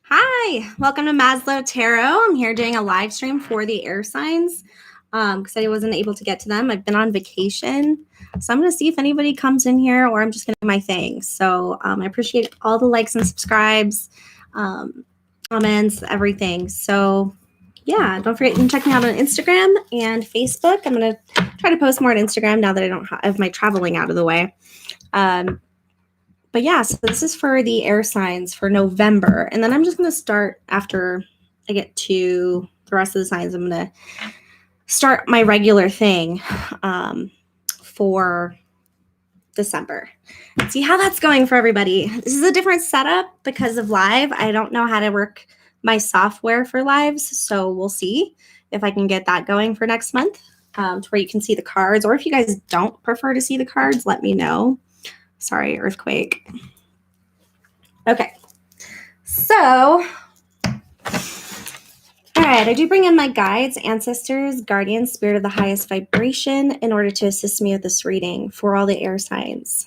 Hi, welcome to Maslow Tarot. I'm here doing a live stream for the air signs because I wasn't able to get to them. I've been on vacation. So I'm going to see if anybody comes in here or I'm just going to do my thing. So I appreciate all the likes and subscribes, comments, everything. So yeah, don't forget you can check me out on Instagram and Facebook. I'm going to try to post more on Instagram now that I don't have my traveling out of the way. But yeah, so this is for the air signs for November. And then I'm just going to start after I get to the rest of the signs. I'm going to start my regular thing for December. See how that's going for everybody. This is a different setup because of live. I don't know how to work my software for lives. So we'll see if I can get that going for next month to where you can see the cards. Or if you guys don't prefer to see the cards, let me know. Sorry, earthquake. Okay, so, all right, I do bring in my guides, ancestors, guardians, spirit of the highest vibration in order to assist me with this reading for all the air signs.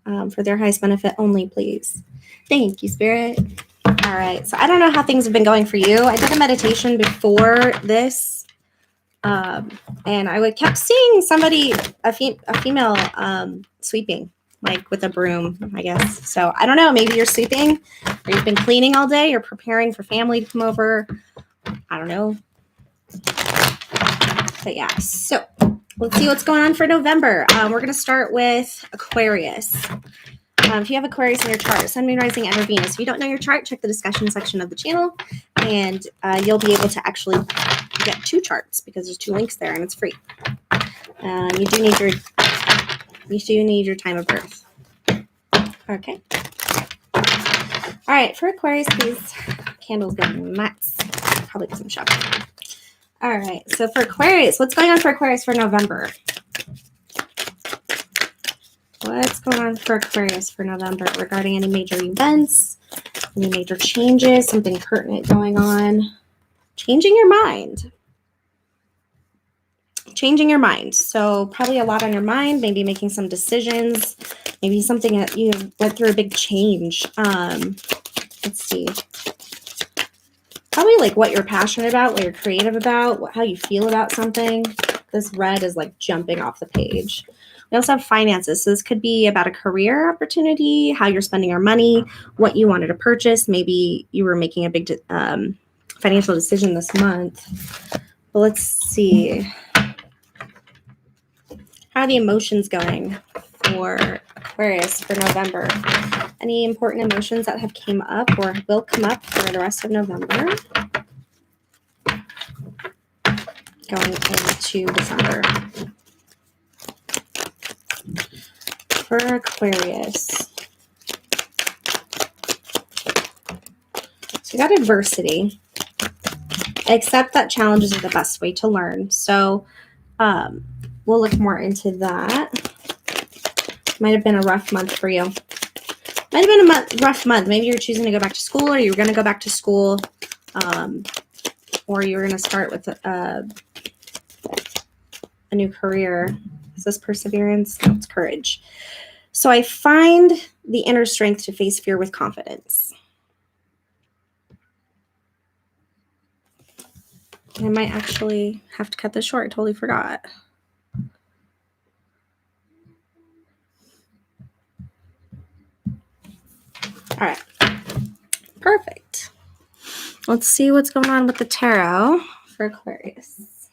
For their highest benefit only, please. Thank you, Spirit. All right, so I don't know how things have been going for you. I did a meditation before this, and I kept seeing somebody, a female sweeping, like with a broom, I guess. So I don't know, maybe you're sweeping or you've been cleaning all day. You're preparing for family to come over. I don't know. But yeah, so let's see what's going on for November. We're going to start with Aquarius. If you have Aquarius in your chart, Sun, Moon, Rising, and Venus. If you don't know your chart, check the discussion section of the channel, and you'll be able to actually get 2 charts because there's 2 links there, and it's free. You do need your time of birth. Okay. All right, for Aquarius, please. Candles going nuts. Probably because I'm shopping. All right, so for Aquarius, what's going on for Aquarius for November? What's going on for Aquarius for November regarding any major events, any major changes, something pertinent going on? Changing your mind. Changing your mind. So probably a lot on your mind, maybe making some decisions, maybe something that you went through a big change. Let's see. Probably like what you're passionate about, what you're creative about, how you feel about something. This red is like jumping off the page. We also have finances. So this could be about a career opportunity, how you're spending your money, what you wanted to purchase. Maybe you were making a big financial decision this month. But let's see. How are the emotions going for Aquarius for November? Any important emotions that have came up or will come up for the rest of November? Going into December. For Aquarius. So you got adversity. Accept that challenges are the best way to learn. So we'll look more into that. Might have been a rough month for you. Might have been a rough month. Maybe you're choosing to go back to school, or you're going to go back to school, or you're going to start with a new career. Is this perseverance? No, it's courage. So I find the inner strength to face fear with confidence. I might actually have to cut this short. I totally forgot. All right. Perfect. Let's see what's going on with the tarot for Aquarius.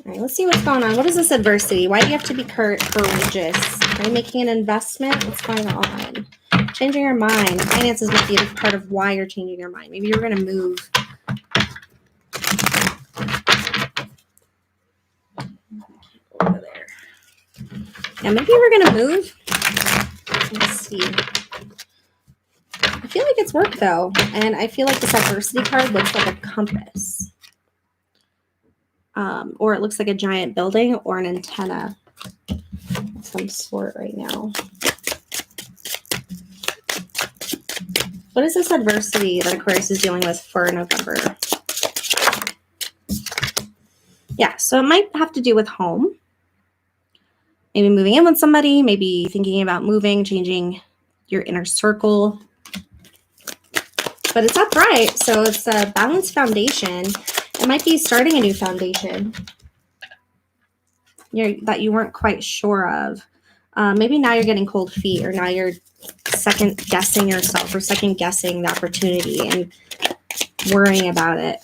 All right, let's see what's going on. What is this adversity? Why do you have to be courageous? Are you making an investment? What's going on? Changing your mind. Finances might be a part of why you're changing your mind. Maybe you're going to move. Over there. Yeah, maybe we're going to move. Let's see. I feel like it's work, though. And I feel like this adversity card looks like a compass. Or it looks like a giant building or an antenna of some sort right now. What is this adversity that Aquarius is dealing with for November? Yeah, so it might have to do with home. maybe moving in with somebody, maybe thinking about moving, changing your inner circle. But it's upright, so it's a balanced foundation. It might be starting a new foundation that you weren't quite sure of. Maybe now you're getting cold feet, or now you're second guessing yourself, or second guessing the opportunity and worrying about it.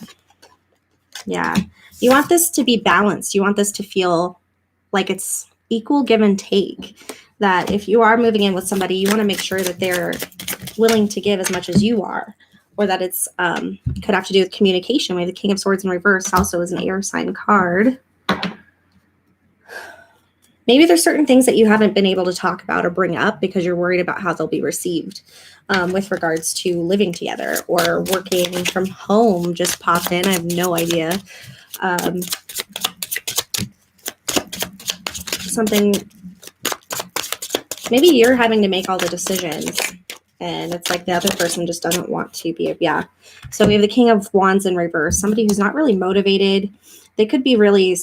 Yeah. You want this to be balanced. You want this to feel like it's equal give and take. That if you are moving in with somebody, you want to make sure that they're willing to give as much as you are. Or that it's could have to do with communication. We have the King of Swords in reverse, also is an air sign card. Maybe there's certain things that you haven't been able to talk about or bring up because you're worried about how they'll be received with regards to living together, or working from home just popped in. I have no idea. Something, maybe you're having to make all the decisions. And it's like the other person just doesn't want to be. Yeah. So we have the King of Wands in reverse. Somebody who's not really motivated. They could be really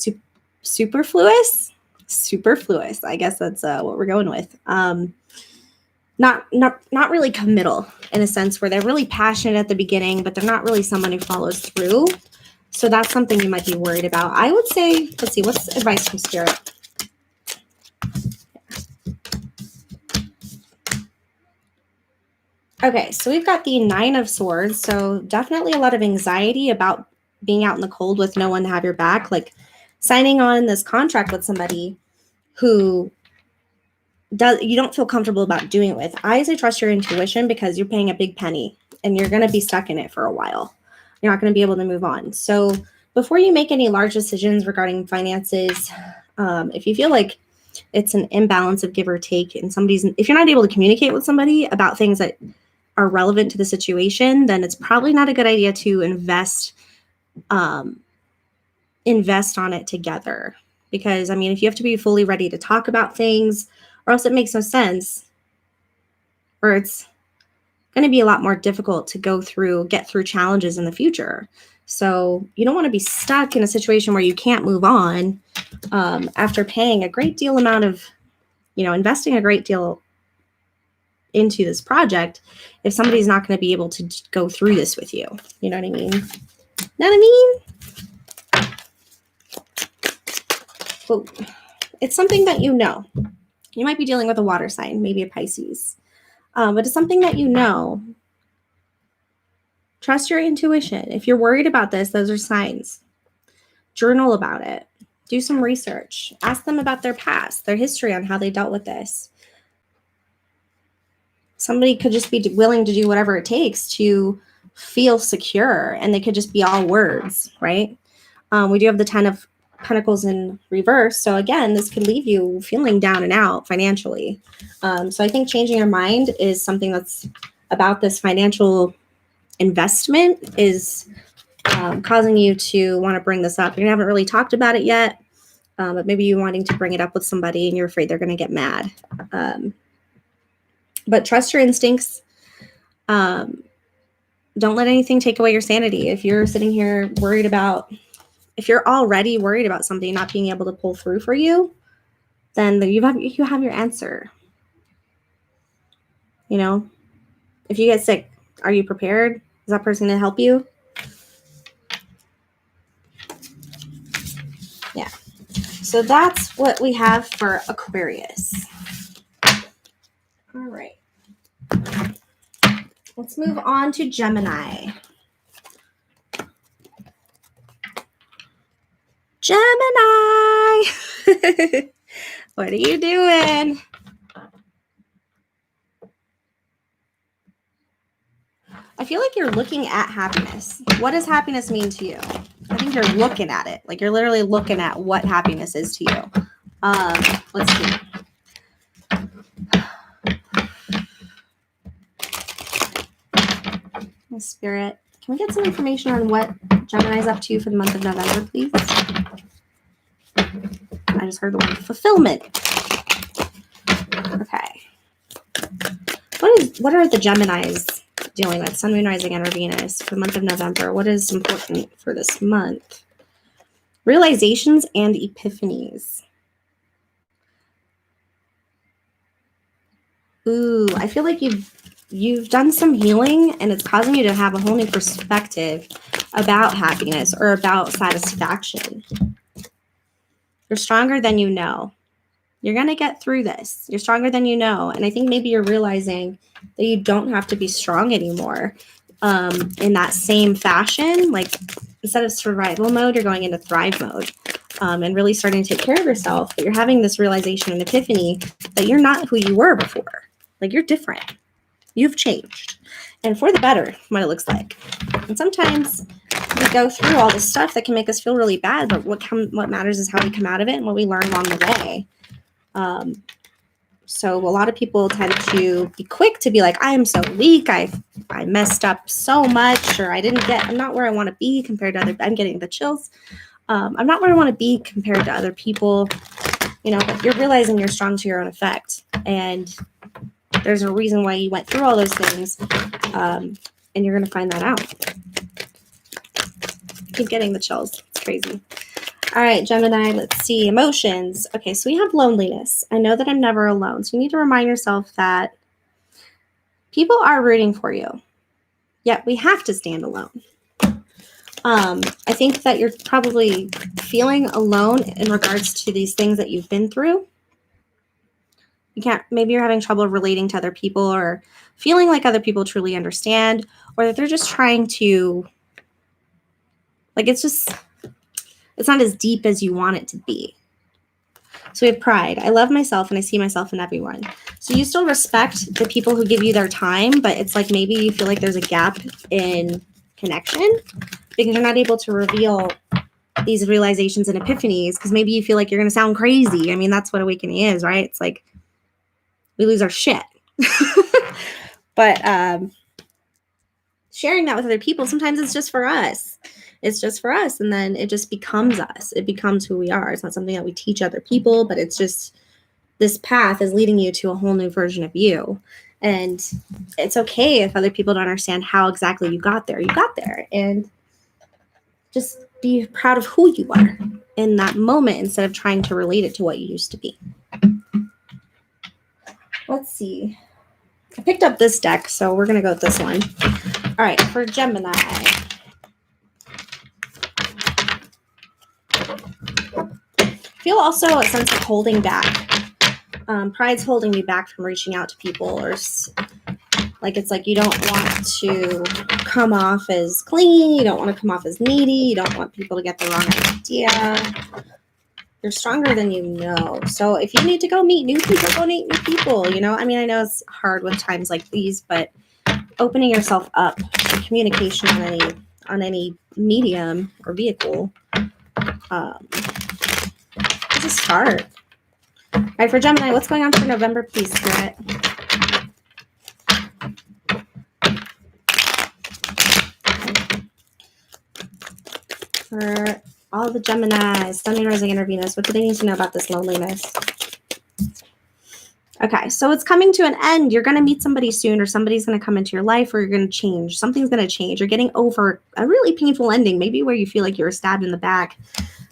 superfluous. Superfluous. I guess that's what we're going with. Not really committal, in a sense where they're really passionate at the beginning, but they're not really someone who follows through. So that's something you might be worried about. I would say, let's see, what's advice from Spirit? Okay, so we've got the Nine of Swords. So definitely a lot of anxiety about being out in the cold with no one to have your back. Like signing on this contract with somebody who you don't feel comfortable about doing it with. I say trust your intuition, because you're paying a big penny and you're going to be stuck in it for a while. You're not going to be able to move on. So before you make any large decisions regarding finances, if you feel like it's an imbalance of give or take, and if you're not able to communicate with somebody about things that are relevant to the situation, then it's probably not a good idea to invest on it together. Because, I mean, if you have to be fully ready to talk about things, or else it makes no sense, or it's going to be a lot more difficult to get through challenges in the future. So you don't want to be stuck in a situation where you can't move on after paying a great deal amount of, investing a great deal into this project, if somebody's not going to be able to go through this with you. You know what I mean? Well, it's something that you know. You might be dealing with a water sign, maybe a Pisces. But it's something that you know. Trust your intuition. If you're worried about this, those are signs. Journal about it. Do some research. Ask them about their past, their history on how they dealt with this. Somebody could just be willing to do whatever it takes to feel secure, and they could just be all words, right? We do have the 10 of Pentacles in reverse. So again, this could leave you feeling down and out financially. So I think changing your mind is something that's about this financial investment is causing you to want to bring this up. You haven't really talked about it yet, but maybe you're wanting to bring it up with somebody and you're afraid they're going to get mad. But trust your instincts. Don't let anything take away your sanity. If you're sitting here if you're already worried about something not being able to pull through for you, then you have your answer. If you get sick, are you prepared? Is that person going to help you? Yeah. So that's what we have for Aquarius. All right. Let's move on to Gemini. Gemini! What are you doing? I feel like you're looking at happiness. What does happiness mean to you? I think you're looking at it. Like you're literally looking at what happiness is to you. Let's see. Spirit, can we get some information on what Gemini is up to for the month of November, please? I just heard the word fulfillment. Okay. What are the Geminis dealing with? Sun, Moon, Rising, and Venus for the month of November. What is important for this month? Realizations and epiphanies. Ooh, I feel like you've done some healing and it's causing you to have a whole new perspective about happiness or about satisfaction. You're stronger than you know. You're going to get through this. You're stronger than you know. And I think maybe you're realizing that you don't have to be strong anymore in that same fashion. Like instead of survival mode, you're going into thrive mode and really starting to take care of yourself. But you're having this realization and epiphany that you're not who you were before. Like you're different. You've changed. And for the better, what it looks like. And sometimes we go through all this stuff that can make us feel really bad, but what matters is how we come out of it and what we learn along the way. So a lot of people tend to be quick to be like, I am so weak. I messed up so much, or I'm not where I want to be compared to I'm getting the chills. I'm not where I want to be compared to other people, but you're realizing you're strong to your own effect. And there's a reason why you went through all those things. And you're going to find that out. Keep getting the chills. It's crazy. All right, Gemini, let's see. Emotions. Okay, so we have loneliness. I know that I'm never alone. So you need to remind yourself that people are rooting for you, yet we have to stand alone. I think that you're probably feeling alone in regards to these things that you've been through. Maybe you're having trouble relating to other people or feeling like other people truly understand, or that they're just trying to, it's not as deep as you want it to be. So we have pride. I love myself and I see myself in everyone. So you still respect the people who give you their time, but it's like maybe you feel like there's a gap in connection because you're not able to reveal these realizations and epiphanies because maybe you feel like you're going to sound crazy. I mean, that's what awakening is, right? It's like we lose our shit. But sharing that with other people, sometimes it's just for us. It's just for us. And then it just becomes us. It becomes who we are. It's not something that we teach other people, but it's just this path is leading you to a whole new version of you. And it's okay if other people don't understand how exactly you got there. You got there. And just be proud of who you are in that moment instead of trying to relate it to what you used to be. Let's see. I picked up this deck, so we're going to go with this one. All right, for Gemini. Feel also a sense of holding back. Pride's holding me back from reaching out to people, or it's like you don't want to come off as clingy, you don't want to come off as needy, you don't want people to get the wrong idea. You're stronger than you know. So if you need to go meet new people, go meet new people. I mean, I know it's hard with times like these, but opening yourself up to communication on any medium or vehicle, it's just hard. All right, for Gemini, what's going on for November, please, Spirit? For all the Geminis, Sun, Rising, and Venus, what do they need to know about this loneliness? Okay, so it's coming to an end. You're going to meet somebody soon, or somebody's going to come into your life, or you're going to change. Something's going to change. You're getting over a really painful ending, maybe where you feel like you were stabbed in the back.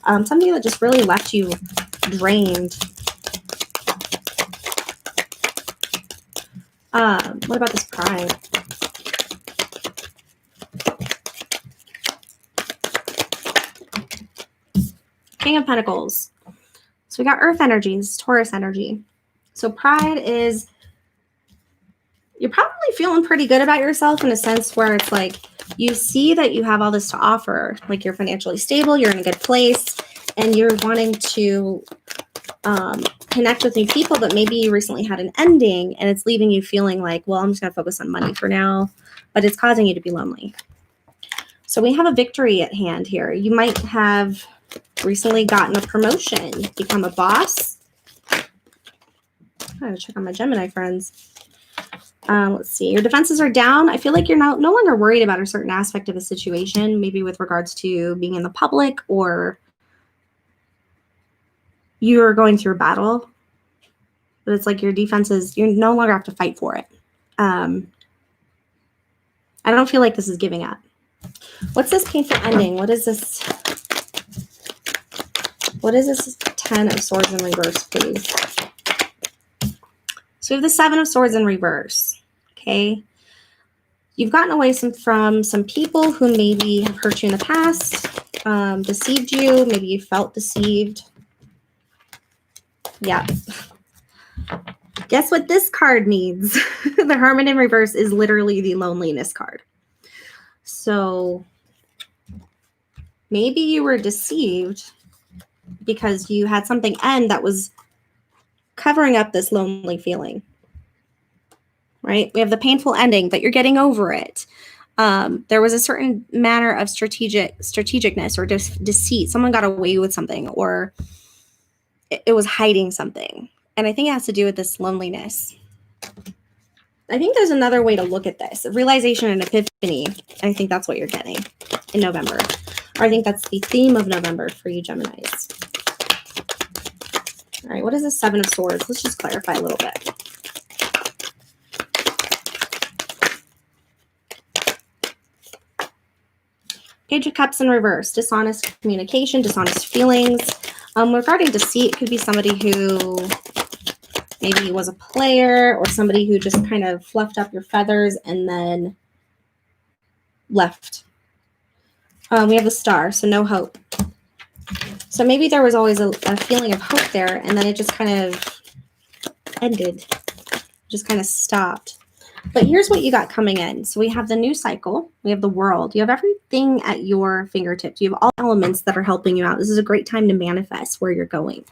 Something that just really left you drained. What about this pride? King of Pentacles. So we got Earth energies, Taurus energy. So pride is, you're probably feeling pretty good about yourself in a sense where it's like you see that you have all this to offer. Like you're financially stable, you're in a good place, and you're wanting to connect with new people, but maybe you recently had an ending and it's leaving you feeling like, well, I'm just going to focus on money for now, but it's causing you to be lonely. So we have a victory at hand here. You might have recently gotten a promotion, become a boss. I gotta check on my Gemini friends. Let's see. Your defenses are down. I feel like you're no longer worried about a certain aspect of a situation, maybe with regards to being in the public, or you're going through a battle. But it's like your defenses, you no longer have to fight for it. I don't feel like this is giving up. What's this painful ending? What is this? What is this 10 of Swords in reverse, please? So we have the Seven of Swords in reverse. Okay. You've gotten away from some people who maybe have hurt you in the past, deceived you. Maybe you felt deceived. Yeah. Guess what this card needs? The Hermit in reverse is literally the loneliness card. So maybe you were deceived because you had something end that was covering up this lonely feeling. Right? We have the painful ending, but you're getting over it. There was a certain manner of strategicness or deceit. Someone got away with something, or it was hiding something. And I think it has to do with this loneliness. I think there's another way to look at this. Realization and epiphany. I think that's what you're getting in November. Or I think that's the theme of November for you Geminis. All right, what is the Seven of Swords? Let's just clarify a little bit. Page of Cups in reverse. Dishonest communication, dishonest feelings. Regarding deceit, it could be somebody who maybe was a player or somebody who just kind of fluffed up your feathers and then left. We have the Star, so no hope. So maybe there was always a feeling of hope there, and then it just kind of ended, just kind of stopped. But here's what you got coming in. So we have the new cycle. We have the world. You have everything at your fingertips. You have all elements that are helping you out. This is a great time to manifest where you're going.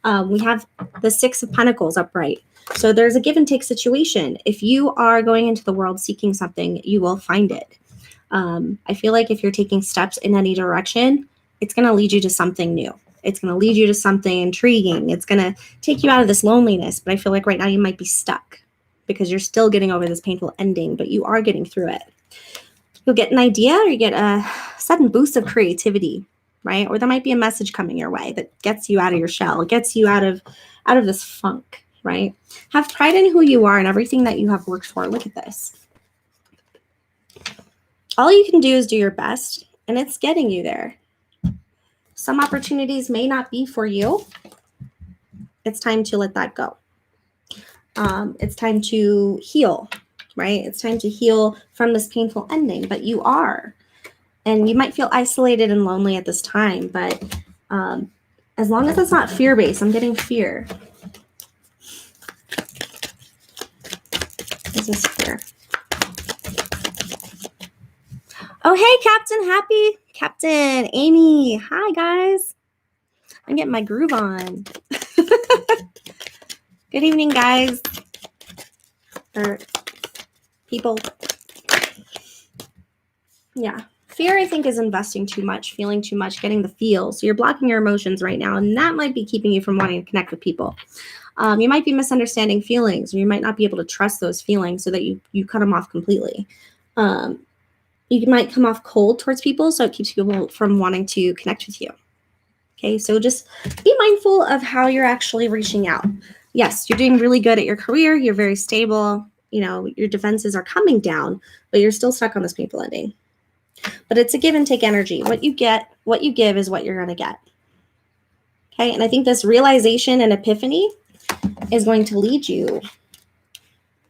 We have the Six of Pentacles upright. So there's a give and take situation. If you are going into the world seeking something, you will find it. I feel like if you're taking steps in any direction, it's going to lead you to something new. It's going to lead you to something intriguing. It's going to take you out of this loneliness. But I feel like right now you might be stuck because you're still getting over this painful ending, but you are getting through it. You'll get an idea or you get a sudden boost of creativity, right? Or there might be a message coming your way that gets you out of your shell. It gets you out of this funk, right? Have pride in who you are and everything that you have worked for. Look at this. All you can do is do your best, and it's getting you there. Some opportunities may not be for you. It's time to let that go. It's time to heal, right? It's time to heal from this painful ending, but you are. And you might feel isolated and lonely at this time, but as long as it's not fear-based, I'm getting fear. Is this fear? Oh, hey, Captain Amy. Hi, guys. I'm getting my groove on. Good evening, guys. Or people. Yeah. Fear, I think, is investing too much, feeling too much, getting the feel. So you're blocking your emotions right now, and that might be keeping you from wanting to connect with people. You might be misunderstanding feelings, or you might not be able to trust those feelings so that you cut them off completely. You might come off cold towards people, so it keeps people from wanting to connect with you. Okay, so just be mindful of how you're actually reaching out. Yes, you're doing really good at your career. You're very stable. You know, your defenses are coming down, but you're still stuck on this painful ending. But it's a give and take energy. What you give is what you're going to get. Okay, and I think this realization and epiphany is going to lead you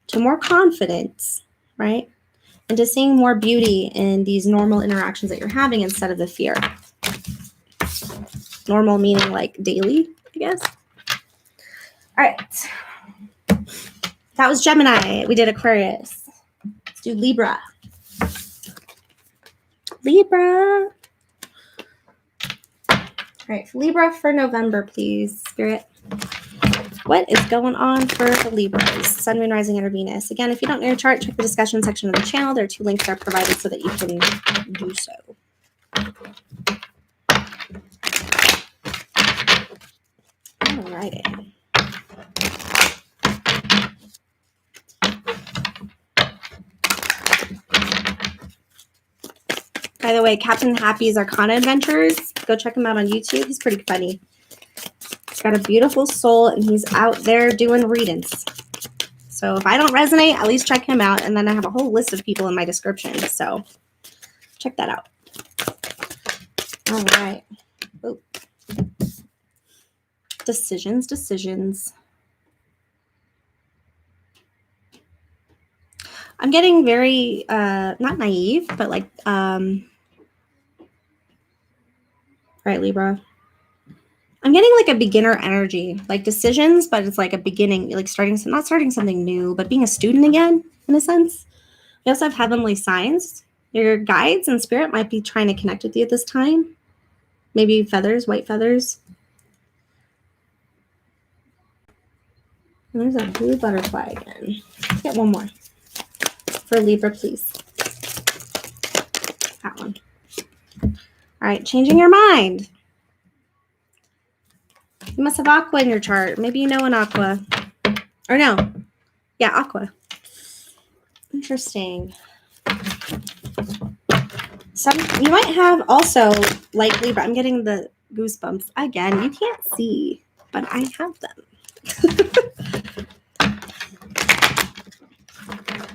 to more confidence, right? And to seeing more beauty in these normal interactions that you're having instead of the fear. Normal meaning like daily, I guess. All right. That was Gemini. We did Aquarius. Let's do Libra. Libra. All right, Libra for November, please, Spirit. What is going on for the Libras? Sun, Moon, Rising, and Venus. Again, if you don't know your chart, check the discussion section of the channel. There are 2 links that are provided so that you can do so. All righty. By the way, Captain Happy's Arcana Adventures. Go check him out on YouTube. He's pretty funny. He's got a beautiful soul, and he's out there doing readings. So if I don't resonate, at least check him out. And then I have a whole list of people in my description. So check that out. All right. Ooh. Decisions. I'm getting very, not naive, but like, right, Libra. I'm getting like a beginner energy, like decisions, but it's like a beginning, like not starting something new, but being a student again, in a sense. We also have heavenly signs. Your guides and spirit might be trying to connect with you at this time. Maybe feathers, white feathers. And there's a blue butterfly again. Let's get one more. For Libra, please. That one. All right, changing your mind. You must have aqua in your chart. Maybe you know an aqua. Or no. Yeah, aqua. Interesting. You might have also, like Libra, I'm getting the goosebumps again. You can't see, but I have them.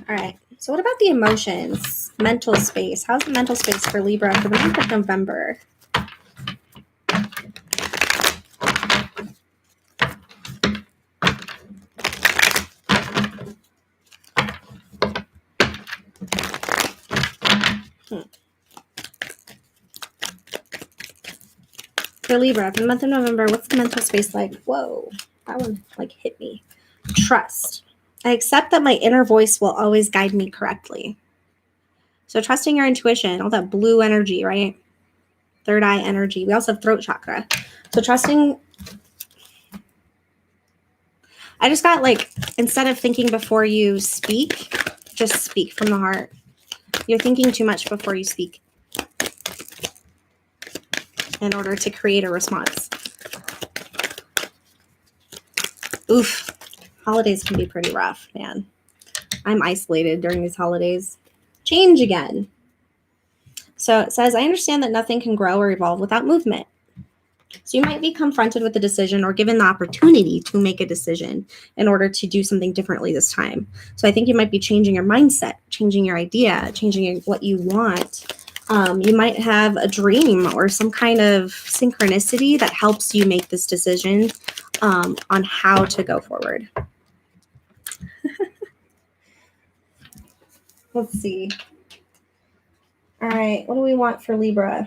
All right. So what about the emotions? Mental space. How's the mental space for Libra for the month of November? For Libra, for the month of November, what's the mental space like? Whoa, that one like hit me. Trust. I accept that my inner voice will always guide me correctly. So trusting your intuition, all that blue energy, right? Third eye energy. We also have throat chakra. So trusting. I just got like, instead of thinking before you speak, just speak from the heart. You're thinking too much before you speak in order to create a response. Oof. Holidays can be pretty rough, man. I'm isolated during these holidays. Change again. So it says, I understand that nothing can grow or evolve without movement. So you might be confronted with a decision or given the opportunity to make a decision in order to do something differently this time. So I think you might be changing your mindset, changing your idea, changing what you want. You might have a dream or some kind of synchronicity that helps you make this decision on how to go forward. Let's see. All right, what do we want for Libra?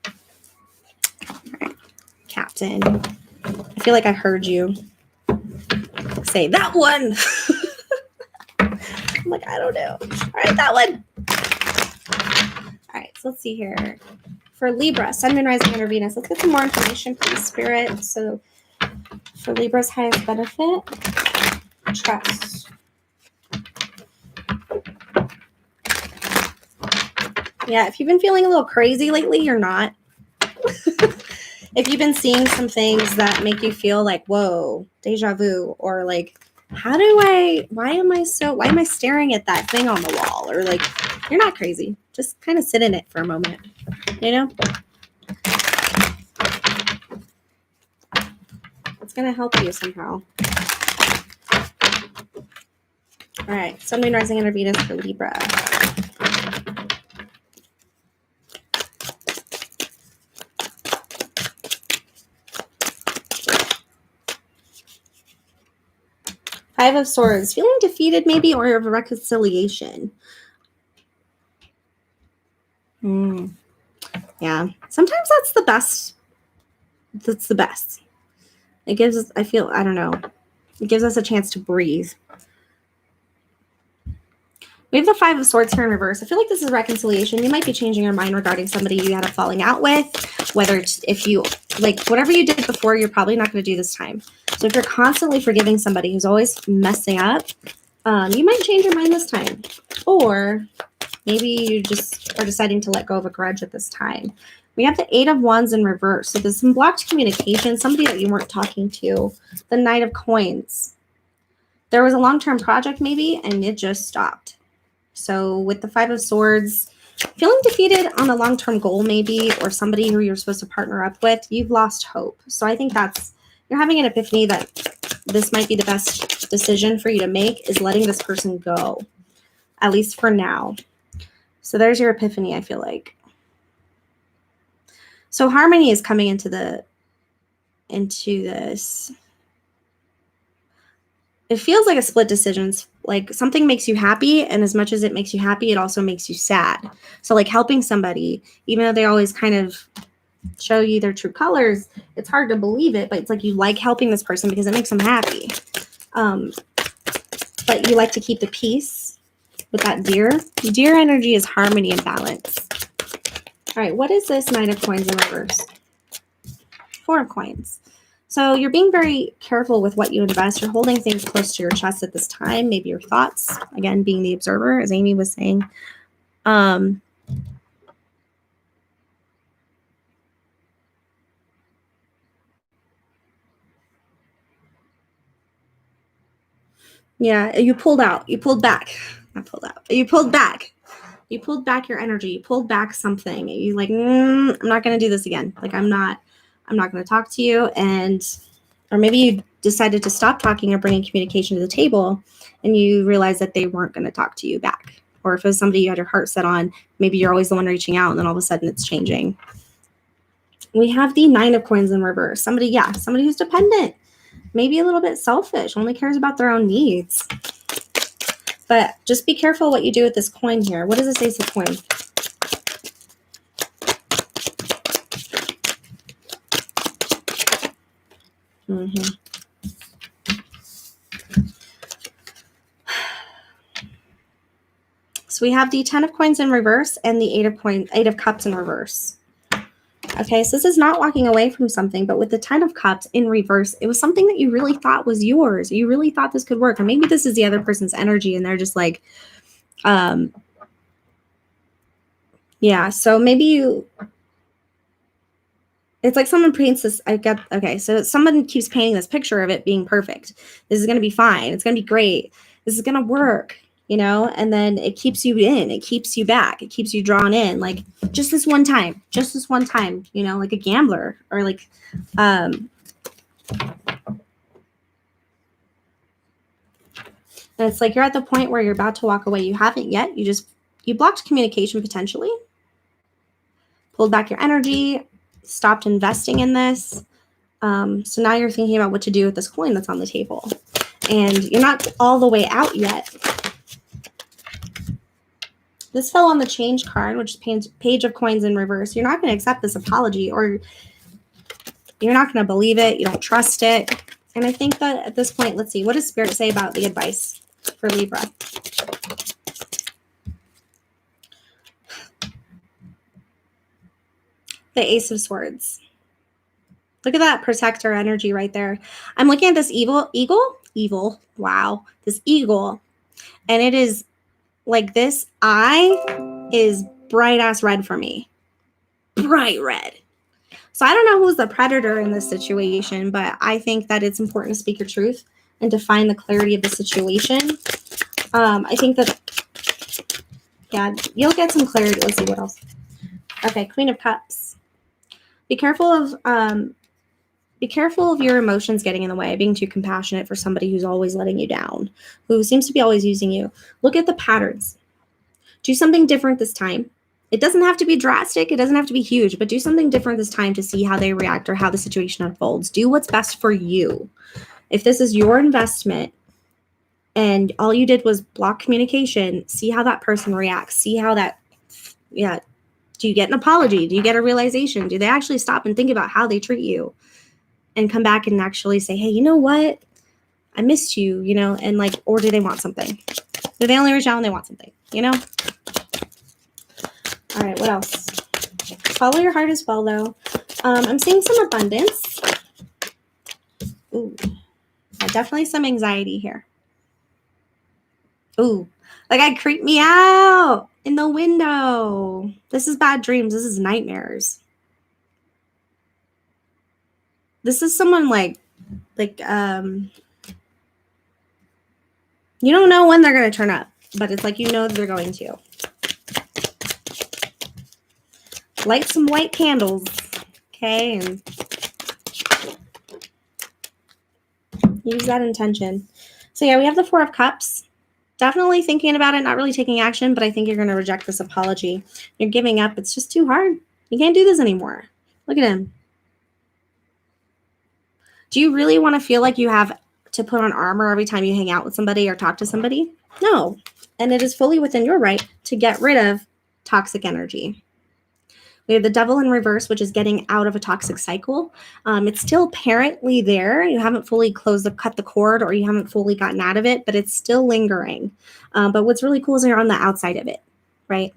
All right, Captain. I feel like I heard you say that one. I'm like, I don't know. All right, that one. All right, so let's see here. For Libra, Sun, Moon, Rising, and Venus, let's get some more information, please, Spirit. So for Libra's highest benefit, trust. Yeah, if you've been feeling a little crazy lately, you're not. If you've been seeing some things that make you feel like, whoa, deja vu, or like, why am I staring at that thing on the wall? Or like, you're not crazy. Just kind of sit in it for a moment, you know? It's going to help you somehow. All right, Sun, Moon, Rising, and Venus for Libra. Five of Swords, feeling defeated maybe, or of a reconciliation. Yeah, sometimes that's the best. That's the best. It gives us, it gives us a chance to breathe. We have the Five of Swords here in reverse. I feel like this is reconciliation. You might be changing your mind regarding somebody you had a falling out with, whether it's, if you, like, whatever you did before, you're probably not going to do this time. So if you're constantly forgiving somebody who's always messing up, you might change your mind this time. Or maybe you just are deciding to let go of a grudge at this time. We have the Eight of Wands in reverse. So there's some blocked communication, somebody that you weren't talking to. The Knight of Coins. There was a long-term project maybe, and it just stopped. So with the Five of Swords, feeling defeated on a long-term goal maybe, or somebody who you're supposed to partner up with, you've lost hope. So I think you're having an epiphany that this might be the best decision for you to make, is letting this person go, at least for now. So there's your epiphany, I feel like. So harmony is coming into this. It feels like a split decision, like something makes you happy, and as much as it makes you happy, it also makes you sad. So like helping somebody, even though they always kind of show you their true colors, it's hard to believe it, but it's like you like helping this person because it makes them happy. But you like to keep the peace with that deer. Deer energy is harmony and balance. All right, what is this Nine of Coins in reverse? Four of Coins. So you're being very careful with what you invest. You're holding things close to your chest at this time, maybe your thoughts, again, being the observer, as Amy was saying. Yeah, you pulled out. You pulled back. Not pulled out. You pulled back. You pulled back your energy. You pulled back something. You like, I'm not going to do this again. Like, I'm not going to talk to you. Or maybe you decided to stop talking or bringing communication to the table, and you realized that they weren't going to talk to you back. Or if it was somebody you had your heart set on, maybe you're always the one reaching out, and then all of a sudden it's changing. We have the Nine of Coins in reverse. Somebody who's dependent, maybe a little bit selfish, only cares about their own needs. But just be careful what you do with this coin here. What does this Ace of Coin? So we have the 10 of Coins in reverse and the 8 of Cups in reverse. Okay, so this is not walking away from something, but with the 10 of Cups in reverse, it was something that you really thought was yours. You really thought this could work. Or maybe this is the other person's energy and they're just like, yeah, so maybe it's like someone paints this, so someone keeps painting this picture of it being perfect. This is going to be fine. It's going to be great. This is going to work, and then it keeps you in, it keeps you back, it keeps you drawn in, like just this one time, like a gambler or like, and it's like you're at the point where you're about to walk away. You haven't yet. You blocked communication potentially, pulled back your energy, stopped investing in this. So now you're thinking about what to do with this coin that's on the table. And you're not all the way out yet. This fell on the Change card, which is Page of Coins in reverse. You're not going to accept this apology, or you're not going to believe it. You don't trust it. And I think that at this point, let's see, what does Spirit say about the advice for Libra? The Ace of Swords. Look at that protector energy right there. I'm looking at this eagle. Wow. This eagle. And it is like this eye is bright ass red for me. Bright red. So I don't know who's the predator in this situation, but I think that it's important to speak your truth and to find the clarity of the situation. I think that, yeah, you'll get some clarity. Let's see what else. Okay, Queen of Cups. Be careful of your emotions getting in the way, being too compassionate for somebody who's always letting you down, who seems to be always using you. Look at the patterns. Do something different this time. It doesn't have to be drastic. It doesn't have to be huge, but do something different this time to see how they react or how the situation unfolds. Do what's best for you. If this is your investment and all you did was block communication, see how that person reacts. See how that, do you get an apology? Do you get a realization? Do they actually stop and think about how they treat you and come back and actually say, hey, you know what? I missed you, and like, or do they want something? Do they only reach out when they want something, All right, what else? Follow your heart as well, though. I'm seeing some abundance. Ooh, definitely some anxiety here. Ooh, like I creep me out in the window. This is bad dreams. This is nightmares. This is someone like you don't know when they're going to turn up, but it's like they're going to. Light some white candles, okay, and use that intention. So yeah, we have the Four of Cups. Definitely thinking about it, not really taking action, but I think you're going to reject this apology. You're giving up. It's just too hard. You can't do this anymore. Look at him. Do you really want to feel like you have to put on armor every time you hang out with somebody or talk to somebody. No. And it is fully within your right to get rid of toxic energy. We have the devil in reverse, which is getting out of a toxic cycle. It's still apparently there. You haven't fully cut the cord, or you haven't fully gotten out of it, but it's still lingering. But what's really cool is you're on the outside of it, right?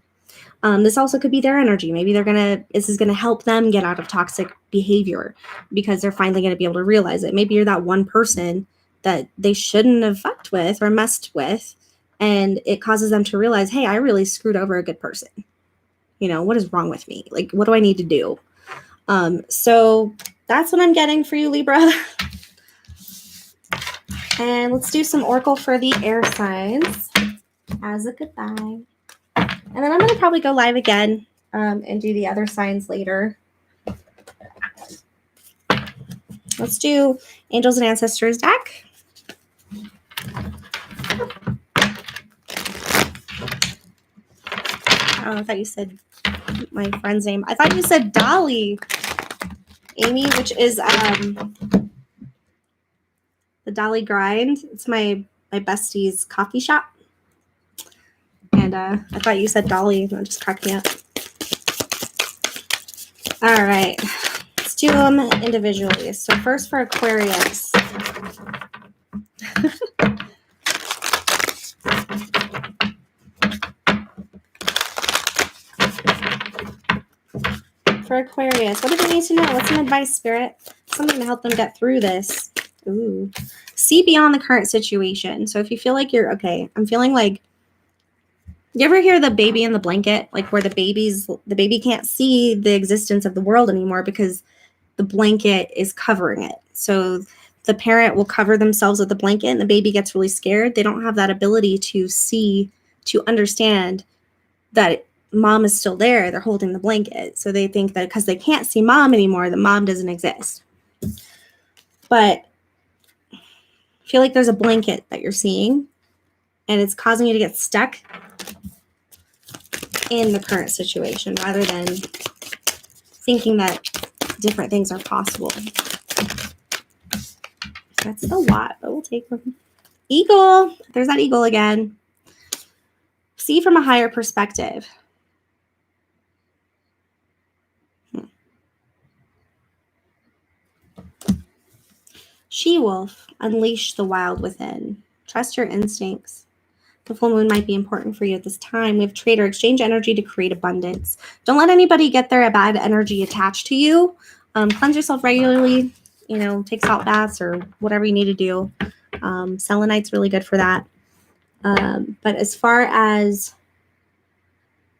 This also could be their energy. Maybe this is gonna help them get out of toxic behavior because they're finally gonna be able to realize it. Maybe you're that one person that they shouldn't have fucked with or messed with, and it causes them to realize, hey, I really screwed over a good person. You know, what is wrong with me? Like, what do I need to do? So that's what I'm getting for you, Libra. And let's do some oracle for the air signs as a goodbye. And then I'm going to probably go live again and do the other signs later. Let's do Angels and Ancestors deck. Oh, I thought you said my friend's name. I thought you said Dolly, Amy, which is the Dolly Grind. It's my bestie's coffee shop. And I thought you said Dolly. That just cracked me up. All right. Let's do them individually. So first for Aquarius. For Aquarius, what do they need to know? What's some advice, Spirit? Something to help them get through this. Ooh. See beyond the current situation. So if you feel like you're okay, I'm feeling like, you ever hear the baby in the blanket? Like where the baby can't see the existence of the world anymore because the blanket is covering it. So the parent will cover themselves with the blanket and the baby gets really scared. They don't have that ability to see, to understand that mom is still there. They're holding the blanket. So they think that because they can't see mom anymore, the mom doesn't exist. But I feel like there's a blanket that you're seeing and it's causing you to get stuck in the current situation rather than thinking that different things are possible. That's a lot, but we'll take them. Eagle. There's that eagle again. See from a higher perspective. She-wolf, unleash the wild within. Trust your instincts. The full moon might be important for you at this time. We have trader, exchange energy to create abundance. Don't let anybody get their bad energy attached to you. Cleanse yourself regularly. You know, take salt baths or whatever you need to do. Selenite's really good for that. But as far as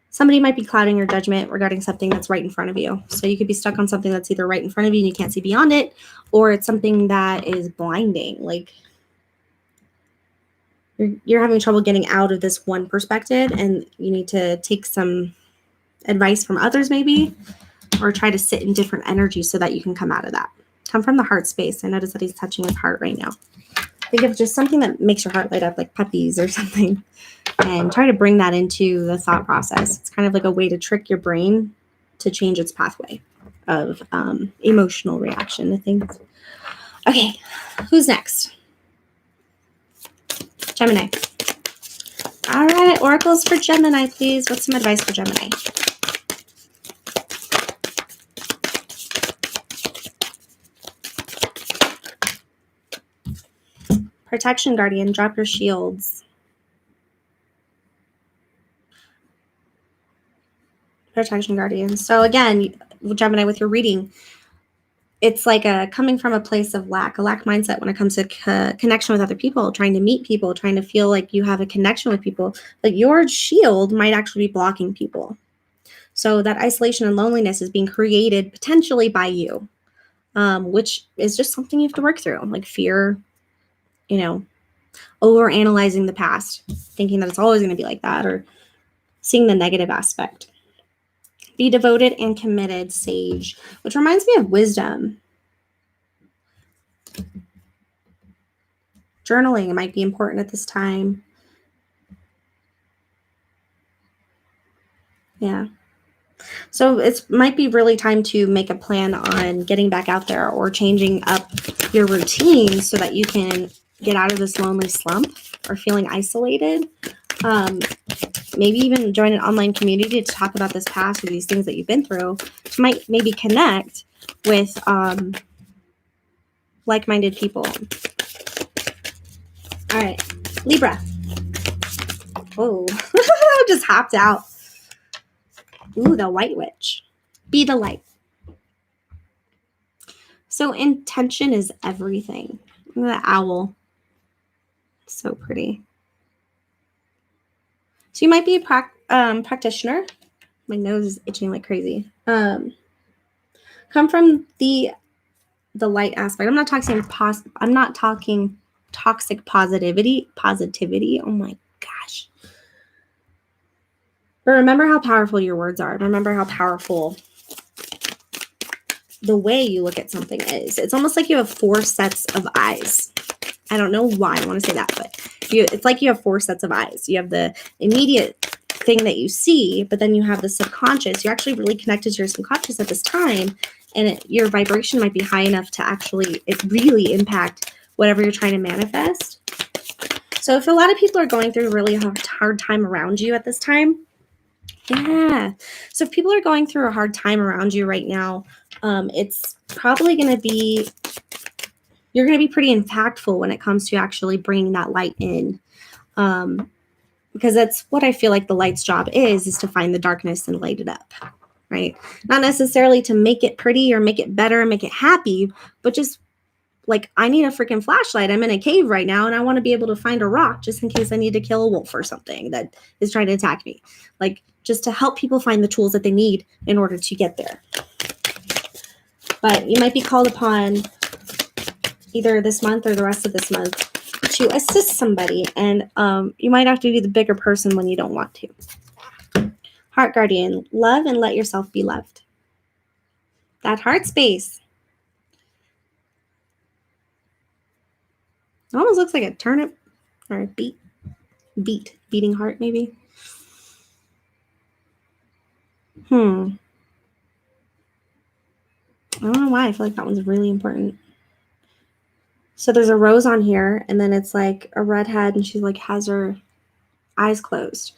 somebody might be clouding your judgment regarding something that's right in front of you. So you could be stuck on something that's either right in front of you and you can't see beyond it, or it's something that is blinding. Like you're having trouble getting out of this one perspective and you need to take some advice from others maybe, or try to sit in different energies so that you can come out of that. Come from the heart space. I notice that he's touching his heart right now. Think of just something that makes your heart light up, like puppies or something, and try to bring that into the thought process. It's kind of like a way to trick your brain to change its pathway of emotional reaction to things. Okay, who's next? Gemini. All right, oracles for Gemini, please. What's some advice for Gemini? Protection guardian, drop your shields. Protection guardian. So again, Gemini, with your reading, it's like coming from a place of lack, a lack mindset when it comes to connection with other people, trying to meet people, trying to feel like you have a connection with people. Like your shield might actually be blocking people. So that isolation and loneliness is being created potentially by you, which is just something you have to work through, like fear, you know, over analyzing the past, thinking that it's always going to be like that, or seeing the negative aspect. Be devoted and committed, sage, which reminds me of wisdom. Journaling might be important at this time. Yeah. So it might be really time to make a plan on getting back out there or changing up your routine so that you can get out of this lonely slump or feeling isolated. Maybe even join an online community to talk about this past or these things that you've been through. To might maybe connect with like-minded people. All right, Libra. Oh, just hopped out. Ooh, the White Witch. Be the light. So intention is everything. Look at the owl. So pretty. So you might be a practitioner. My nose is itching like crazy. Come from the light aspect. I'm not talking toxic positivity. Oh my gosh. But remember how powerful your words are. Remember how powerful the way you look at something is. It's almost like you have 4 sets of eyes. I don't know why I want to say that, but it's like you have 4 sets of eyes. You have the immediate thing that you see, but then you have the subconscious. You're actually really connected to your subconscious at this time, and your vibration might be high enough to actually really impact whatever you're trying to manifest. So if a lot of people are going through a really hard time around you at this time, yeah. So if people are going through a hard time around you right now, it's probably going to be, you're going to be pretty impactful when it comes to actually bringing that light in. Because that's what I feel like the light's job is to find the darkness and light it up, right? Not necessarily to make it pretty or make it better, make it happy, but just like, I need a freaking flashlight. I'm in a cave right now and I want to be able to find a rock just in case I need to kill a wolf or something that is trying to attack me. Like, just to help people find the tools that they need in order to get there. But you might be called upon either this month or the rest of this month to assist somebody. And you might have to be the bigger person when you don't want to. Heart Guardian, love and let yourself be loved. That heart space. It almost looks like a turnip or a beating heart maybe. I don't know why I feel like that one's really important. So there's a rose on here, and then it's like a redhead, and she like has her eyes closed,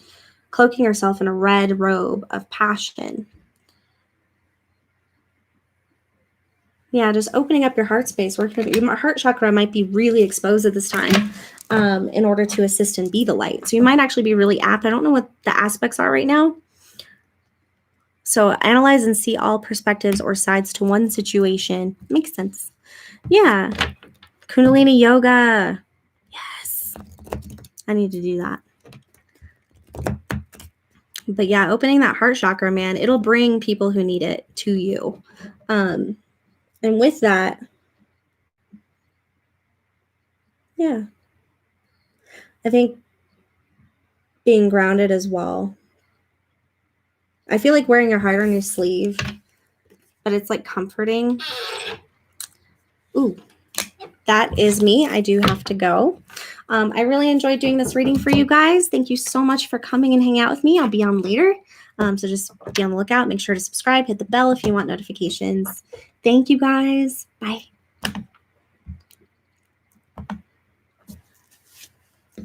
cloaking herself in a red robe of passion. Yeah, just opening up your heart space. Your heart chakra might be really exposed at this time in order to assist and be the light. So you might actually be really apt. I don't know what the aspects are right now. So analyze and see all perspectives or sides to one situation. Makes sense. Yeah. Kundalini yoga. Yes. I need to do that. But yeah, opening that heart chakra, man, it'll bring people who need it to you. And with that, yeah, I think being grounded as well. I feel like wearing your heart on your sleeve, but it's like comforting. Ooh, that is me. I do have to go. I really enjoyed doing this reading for you guys. Thank you so much for coming and hanging out with me. I'll be on later. So just be on the lookout. Make sure to subscribe, hit the bell if you want notifications. Thank you guys. Bye.